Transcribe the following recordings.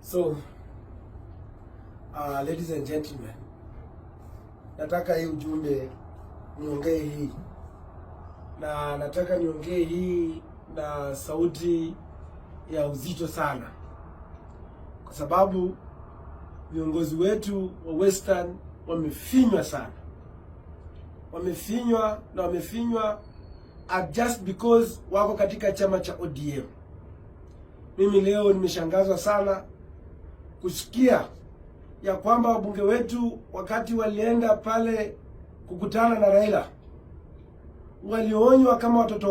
So, ladies and gentlemen, nataka hii ujumbe niongee hii, na nataka niongee hii na sauti ya uzito sana, kwa sababu viongozi wetu wa Western wamefinywa sana, wamefinywa just because wako katika chama cha ODM. Mimi leo nimeshangazwa sana kusikia ya kwamba wabunge wetu wakati walienda pale kukutana na Raila walionywa kama watoto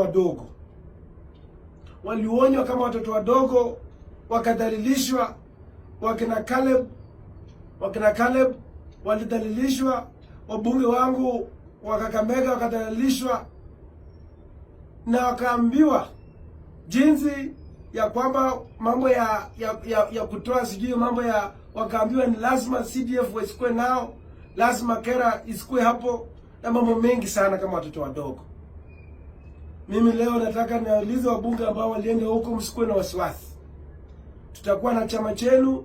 wadogo, wakadhalilishwa. Wakina Caleb walidhalilishwa, wabunge wangu wa Kakamega wakadhalilishwa, na wakaambiwa jinsi ya kwamba mambo ya kutoa sijui mambo ya, wakaambiwa ni lazima CDF wasikue nao, lazima Kera isikue hapo, na mambo mengi sana kama watoto wadogo. Mimi leo nataka niwaulize wabunge ambao walienda huko, msikue na wasiwasi. Tutakuwa na chama chenu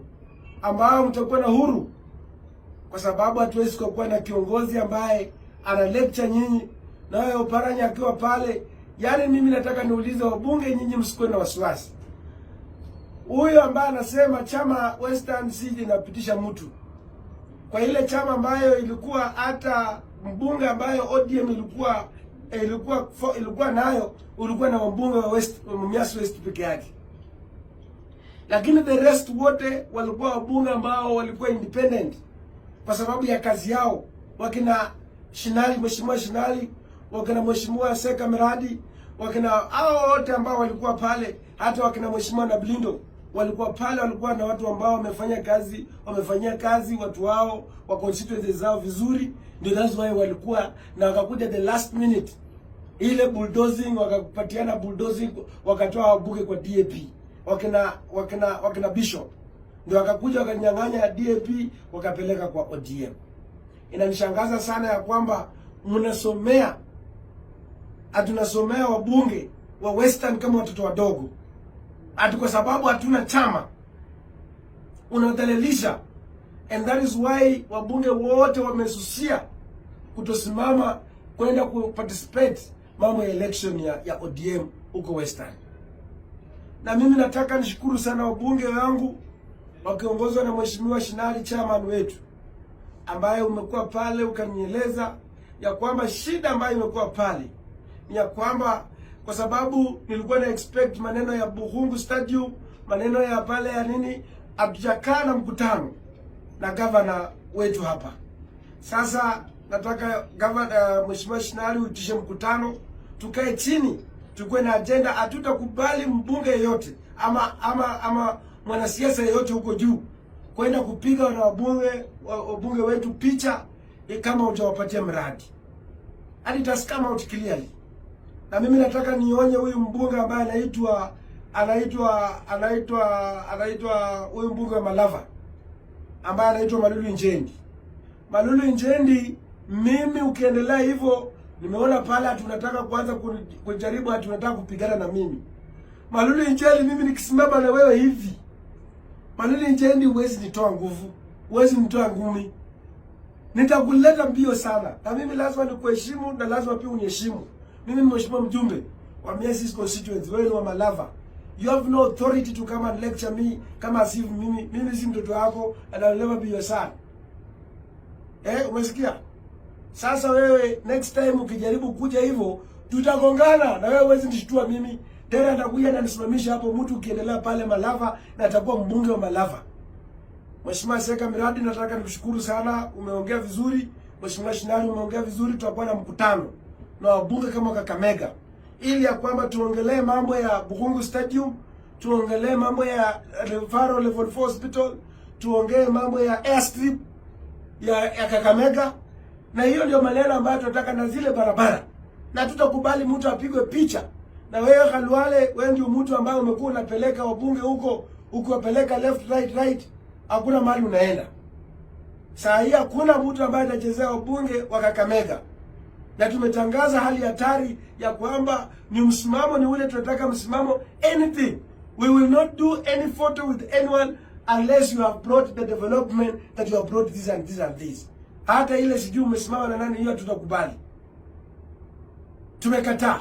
ambao mtakuwa na huru, kwa sababu hatuwezi kuwa na kiongozi ambaye ana lecture nyinyi na wewe Oparanya akiwa pale. Yaani mimi nataka niulize wabunge, nyinyi msikue na wasiwasi. Huyo ambaye anasema chama Western CJ inapitisha mtu kwa ile chama ambayo ilikuwa hata mbunge ambayo ODM ilikuwa nayo, ulikuwa na wabunge wa Mumias West peke yake, lakini the rest wote walikuwa wabunge ambao walikuwa independent kwa sababu ya kazi yao. Wakina Shinali, Mheshimiwa Shinali, wakina Mheshimiwa Seka Miradi, wakina hao wote ambao walikuwa pale, hata wakina Mheshimiwa Nablindo walikuwa pale, walikuwa na watu ambao wamefanyia kazi watu wao wa constituencies zao vizuri. Ndio that's why walikuwa na wakakuja the last minute ile bulldozing, wakapatiana bulldozing, wakatoa wabunge kwa DAP. Wakina Bishop ndio wakakuja wakanyang'anya DAP wakapeleka kwa ODM. Inanishangaza sana ya kwamba tunasomea wabunge wa Western kama watoto wadogo, ati kwa sababu hatuna chama unadhalilisha. And that is why wabunge wote wamesusia kutosimama kwenda kuparticipate mambo ya election ya ODM huko Western. Na mimi nataka nishukuru sana wabunge wangu wakiongozwa na Mheshimiwa Shinali, chairman wetu, ambaye umekuwa pale ukanieleza ya kwamba shida ambayo imekuwa pale ni ya kwamba kwa sababu nilikuwa na expect maneno ya Buhungu Stadium, maneno ya pale ya nini, hatujakaa na mkutano na governor wetu hapa. Sasa nataka governor Mheshimiwa Shinali uitishe mkutano, tukae chini, tukue na agenda. Hatutakubali mbunge yeyote ama mwanasiasa yeyote huko juu kwenda kupiga na wabunge wetu picha kama utawapatia mradi. And it has come out clearly. Na mimi nataka nionye huyu mbunge ambaye anaitwa huyu mbunge wa Malava ambaye anaitwa Malulu Njendi. Mimi ukiendelea hivyo, nimeona pale tunataka kuanza kujaribu, tunataka kupigana na mimi. Malulu Njendi, mimi nikisimama na wewe hivi, Malulu Njendi, huwezi nitoa nguvu, huwezi nitoa ngumi, nitakuleta mbio sana. Na mimi lazima nikuheshimu na lazima pia uniheshimu. Mimi mheshimiwa mjumbe wa Miasis constituency, wewe ni wa Malava. You have no authority to come and lecture me kama si mimi si mtoto wako, and I'll never be your son. Umesikia? Sasa wewe next time ukijaribu kuja hivyo, tutagongana na wewe, huwezi nishtua mimi. Tena atakuja na nisimamisha hapo mtu ukiendelea pale Malava, na atakuwa mbunge wa Malava. Mheshimiwa Seka Miradi, nataka nikushukuru sana, umeongea vizuri. Mheshimiwa Shinali, umeongea vizuri. Tutakuwa na mkutano na wabunge kama Kakamega ili ya kwamba tuongelee mambo ya Buhungu Stadium, tuongelee mambo ya Referral Level 4 Hospital, tuongee mambo ya airstrip ya Kakamega. Na hiyo ndio maneno ambayo tunataka, na zile barabara. Na tutakubali mtu apigwe picha. Na wewe Khalwale, wewe ndio mtu ambaye umekuwa unapeleka wabunge huko, ukiwapeleka left right, hakuna mahali unaenda. Saa hii hakuna mtu ambaye atachezea wabunge wa Kakamega. Na tumetangaza hali hatari ya kwamba ni msimamo ni ule tunataka msimamo anything. We will not do any photo with anyone unless you have brought the development that you have brought this and this and this. Hata ile sijui umesimama na nani, hiyo tutakubali. Tumekataa.